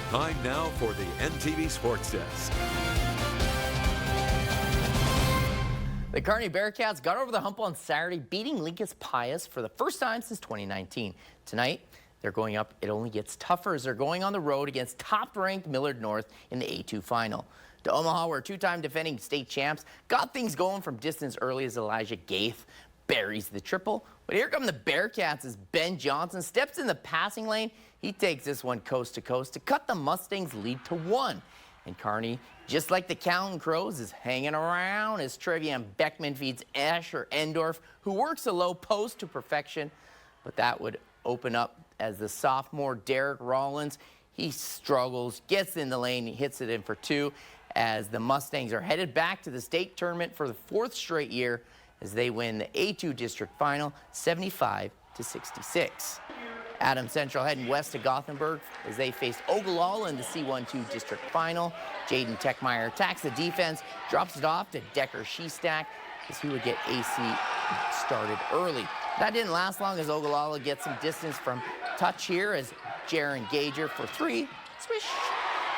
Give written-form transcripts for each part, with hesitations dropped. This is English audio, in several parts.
Time now for the NTV Sports Desk. The Kearney Bearcats got over the hump on Saturday, beating Lincoln's Pius for the first time since 2019. Tonight, they're going up. It only gets tougher as they're going on the road against top-ranked Millard North in the A2 final. To Omaha, where two-time defending state champs got things going from distance early as Elijah Gaith buries the triple. But here come the Bearcats as Ben Johnson steps in the passing lane. He takes this one coast to coast to cut the Mustangs' lead to 1. And Kearney, just like the Counting Crows, is hanging around as Trevian Beckman feeds Asher Endorf, who works a low post to perfection. But that would open up as the sophomore Derek Rollins, he struggles, gets in the lane, he hits it in for 2 as the Mustangs are headed back to the state tournament for the 4th straight year as they win the A2 district final 75-66. Adams Central heading west to Gothenburg as they face Ogallala in the C1-2 district final. Jaden Techmeyer attacks the defense, drops it off to Decker Shestack as he would get AC started early. That didn't last long as Ogallala gets some distance from touch here as Jaron Gager for 3, swish.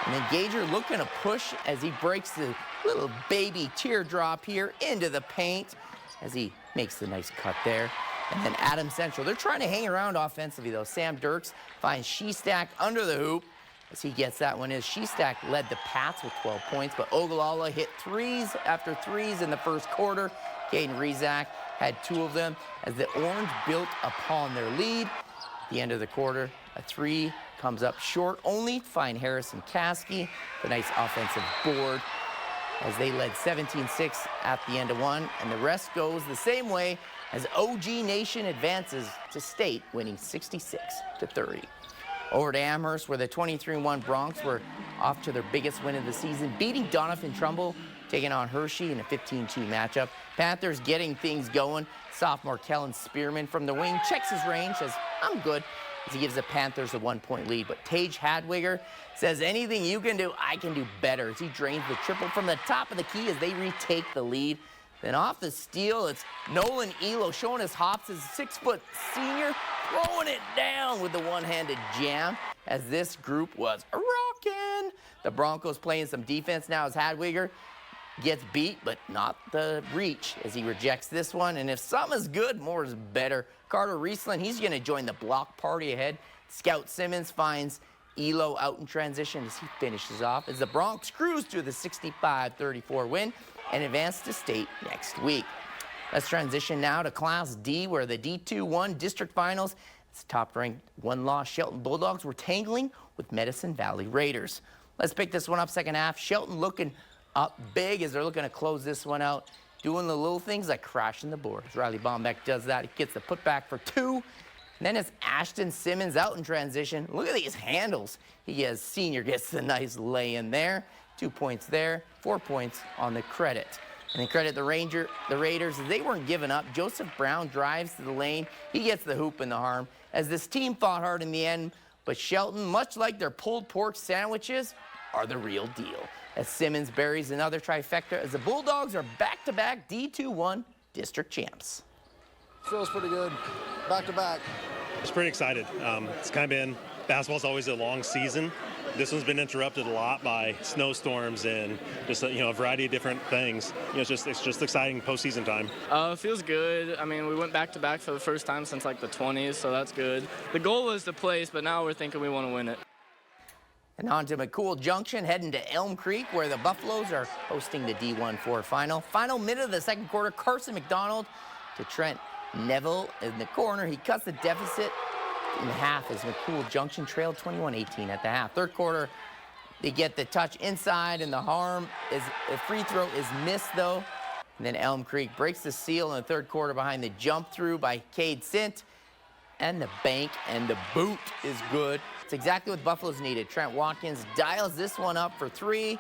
And then Gager looking to push as he breaks the little baby teardrop here into the paint as he makes the nice cut there. And then Adams Central, they're trying to hang around offensively though. Sam Dirks finds Shestack under the hoop as he gets that one. As Shestack led the Pats with 12 points, but Ogallala hit 3s after 3s in the first quarter. Caden Rezak had 2 of them as the Orange built upon their lead. At the end of the quarter, a 3 comes up short only to find Harrison Caskey. The nice offensive board as they led 17-6 at the end of 1, and the rest goes the same way as OG Nation advances to state, winning 66-30. Over to Amherst, where the 23-1 Broncs were off to their biggest win of the season, beating Donovan Trumbull, taking on Hershey in a 15-2 matchup. Panthers getting things going. Sophomore Kellen Spearman from the wing checks his range, says, "I'm good," as he gives the Panthers a 1-point lead. But Tage Hadwiger says, "Anything you can do, I can do better," as he drains the triple from the top of the key as they retake the lead. Then off the steal, it's Nolan Elo showing his hops as a 6-foot senior, throwing it down with the one-handed jam as this group was rocking. The Broncos playing some defense now as Hadwiger gets beat, but not the reach as he rejects this one. And if some is good, more is better. Carter Riesland, he's going to join the block party ahead. Scout Simmons finds Elo out in transition as he finishes off as the Bronx cruise to the 65-34 win and advance to state next week. Let's transition now to Class D, where the D2-1 district finals, it's top-ranked 1-loss Shelton Bulldogs were tangling with Medicine Valley Raiders. Let's pick this one up second half. Shelton looking up big as they're looking to close this one out, doing the little things like crashing the board. As Riley Bombeck does that, he gets the putback for 2. And then it's Ashton Simmons out in transition. Look at these handles. He has senior gets the nice lay in there. 2 points there, 4 points on the credit. And then credit the Raiders as they weren't giving up. Joseph Brown drives to the lane. He gets the hoop and the harm as this team fought hard in the end. But Shelton, much like their pulled pork sandwiches, are the real deal. As Simmons buries another trifecta as the Bulldogs are back-to-back D2-1 district champs. Feels pretty good, back-to-back. Just pretty excited. It's kind of been, basketball's always a long season. This one's been interrupted a lot by snowstorms and just a variety of different things. It's just exciting postseason time. Feels good. I mean, we went back-to-back for the first time since like the 20s, so that's good. The goal was to place, but now we're thinking we want to win it. And on to McCool Junction, heading to Elm Creek, where the Buffaloes are hosting the D1-4 final. Final minute of the second quarter, Carson McDonald to Trent Neville in the corner. He cuts the deficit in half as McCool Junction trailed 21-18 at the half. Third quarter, they get the touch inside, and the harm is a free throw is missed though. And then Elm Creek breaks the seal in the third quarter behind the jump through by Cade Sint. And the bank and the boot is good. It's exactly what Buffalo's needed. Trent Watkins dials this one up for 3.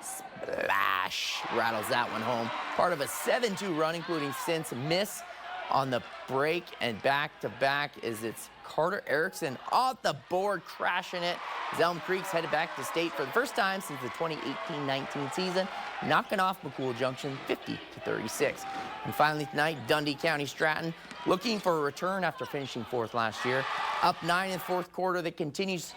Splash, rattles that one home. Part of a 7-2 run, including Sint's miss on the break, and back-to-back is it's Carter Erickson off the board, crashing it. Elm Creek's headed back to state for the first time since the 2018-19 season, knocking off McCool Junction 50-36. And finally tonight, Dundee County Stratton looking for a return after finishing 4th last year. Up 9 in the fourth quarter that continues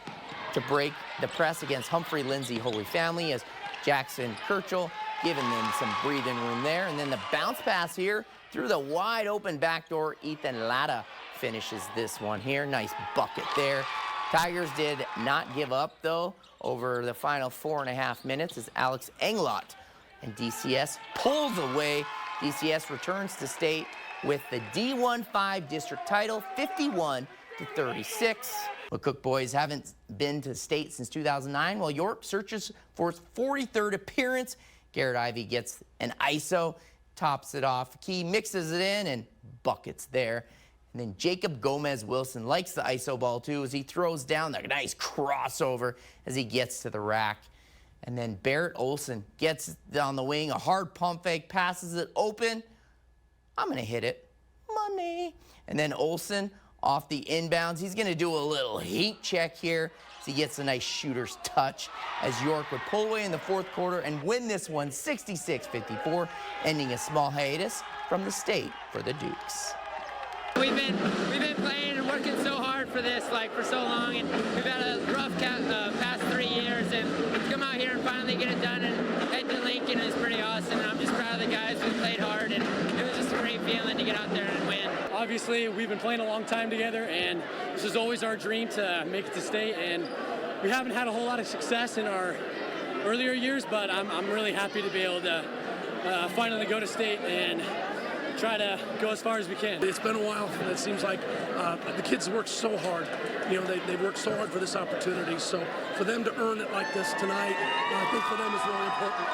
to break the press against Humphrey Lindsay Holy Family as Jackson Kirchel giving them some breathing room there. And then the bounce pass here through the wide open backdoor. Ethan Latta finishes this one here. Nice bucket there. Tigers did not give up, though, over the final 4.5 minutes as Alex Englot and DCS pulls away. DCS returns to state with the D15 district title, 51-36. The Cook boys haven't been to state since 2009, while York searches for its 43rd appearance. Garrett Ivey gets an ISO, tops it off. Key mixes it in and buckets there. And then Jacob Gomez-Wilson likes the ISO ball too as he throws down the nice crossover as he gets to the rack. And then Barrett Olson gets down the wing, a hard pump fake, passes it open. I'm going to hit it. Money. And then Olson off the inbounds. He's going to do a little heat check here as he gets a nice shooter's touch as York would pull away in the fourth quarter and win this one 66-54, ending a small hiatus from the state for the Dukes. We've been playing and working so hard for this, for so long, and we've had a rough past 3 years, and to come out here and finally get it done and head to Lincoln is pretty awesome, and I'm just proud of the guys who played hard, and it was just a great feeling to get out there and win. Obviously, we've been playing a long time together, and this is always our dream to make it to state, and we haven't had a whole lot of success in our earlier years, but I'm really happy to be able to finally go to state and try to go as far as we can. It's been a while, and it seems like the kids worked so hard. They've worked so hard for this opportunity. So for them to earn it like this tonight, I think for them is really important.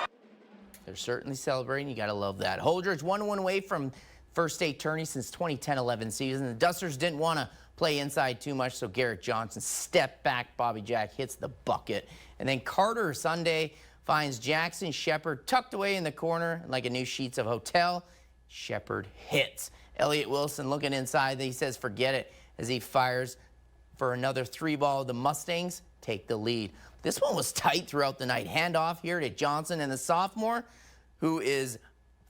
They're certainly celebrating. You got to love that. Holdridge 1-1 away from first state tourney since 2010-11 season. The Dusters didn't want to play inside too much, so Garrett Johnson stepped back. Bobby Jack hits the bucket. And then Carter Sunday finds Jackson Shepard tucked away in the corner like a new Sheets of Hotel. Shepard hits. Elliott Wilson looking inside. He says forget it as he fires for another 3-ball. The Mustangs take the lead. This one was tight throughout the night. Handoff here to Johnson and the sophomore who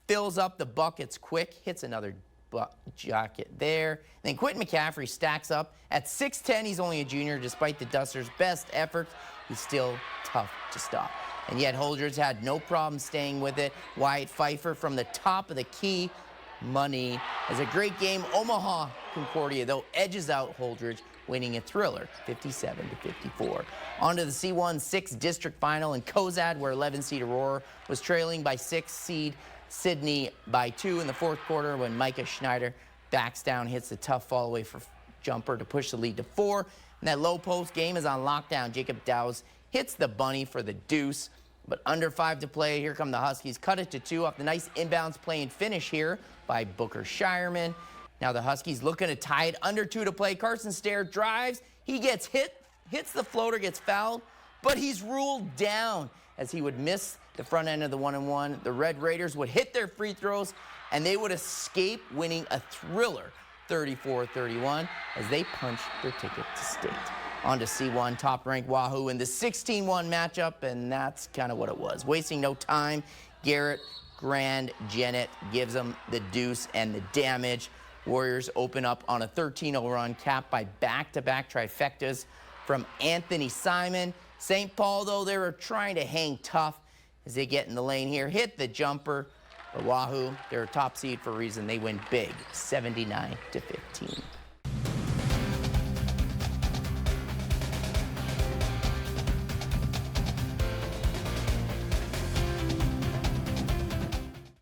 fills up the buckets quick. Hits another jacket there. And then Quentin McCaffrey stacks up. At 6'10", he's only a junior. Despite the Dusters' best efforts, he's still tough to stop. And yet Holdridge had no problem staying with it. Wyatt Pfeiffer from the top of the key. Money. As a great game, Omaha Concordia, though, edges out Holdridge, winning a thriller, 57-54. On to the C1 6 district final in Cozad, where 11-seed Aurora was trailing by 6-seed Sydney by 2 in the fourth quarter when Micah Schneider backs down, hits the tough fall away for jumper to push the lead to 4. And that low post game is on lockdown. Jacob Dowse hits the bunny for the deuce, but under 5 to play. Here come the Huskies. Cut it to 2 off the nice inbounds play and finish here by Booker Shireman. Now the Huskies looking to tie it under 2 to play. Carson Stair drives. He gets hits the floater, gets fouled, but he's ruled down as he would miss the front end of the 1-and-1. The Red Raiders would hit their free throws, and they would escape, winning a thriller 34-31 as they punch their ticket to state. On to C1, top-ranked Wahoo in the 16-1 matchup, and that's kind of what it was. Wasting no time, Garrett Grand Jennett gives them the deuce and the damage. Warriors open up on a 13-0 run, capped by back-to-back trifectas from Anthony Simon. St. Paul, though, they were trying to hang tough as they get in the lane here, hit the jumper. But Wahoo, they're a top seed for a reason. They win big, 79-15.